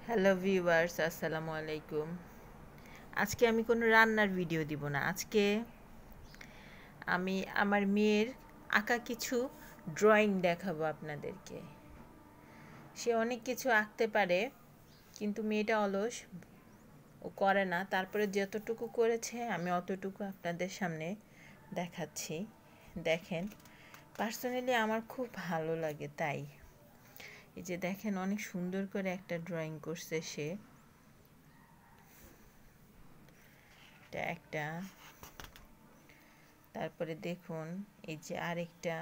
Hello viewers, আসসালামু আলাইকুম। আজকে আমি কোনো রান্নার ভিডিও দিব না। আজকে আমি আমার মেয়ের আঁকা কিছু ড্রয়িং দেখাবো আপনাদেরকে। সে অনেক কিছু আঁকতে পারে, কিন্তু মেয়েটা অলস, ও করে না। তারপরে যতটুকু করেছে আমি অতটুকু আপনাদের সামনে দেখাচ্ছি। দেখেন, পার্সোনালি আমার খুব ভালো লাগে, তাই এই যে দেখেন অনেক সুন্দর করে একটা ড্রয়িং করছে সে। এটা একটা, তারপরে দেখুন এই যে আরেকটা।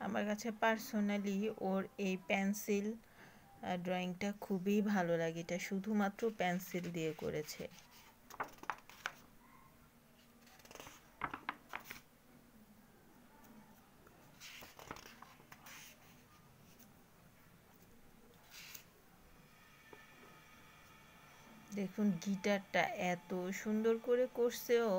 আমার কাছে পার্সোনালি ওর এই পেন্সিল ড্রয়িংটা খুবই ভালো লাগে। এটা শুধুমাত্র পেন্সিল দিয়ে করেছে। দেখুন গিটারটা এত সুন্দর করে করছে ও।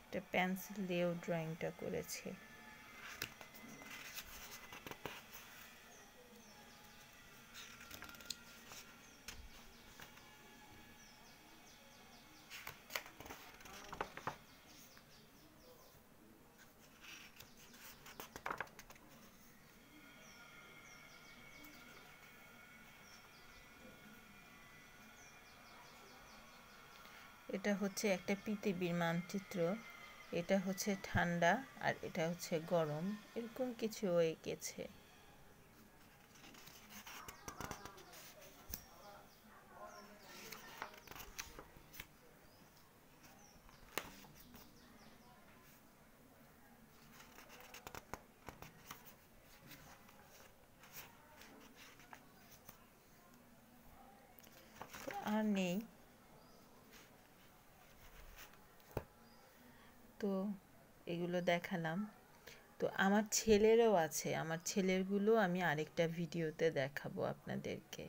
এটা পেন্সিল দিয়েও ড্রয়িংটা করেছে। এটা হচ্ছে একটা পৃথিবীর মানচিত্র। এটা হচ্ছে ঠান্ডা আর এটা হচ্ছে গরম, এরকম কিছু ও এঁকেছে। আর নেই তো, এগুলো দেখালাম। তো আমার ছেলেরও আছে, আমার ছেলেরগুলো আমি আরেকটা ভিডিওতে দেখাবো আপনাদেরকে।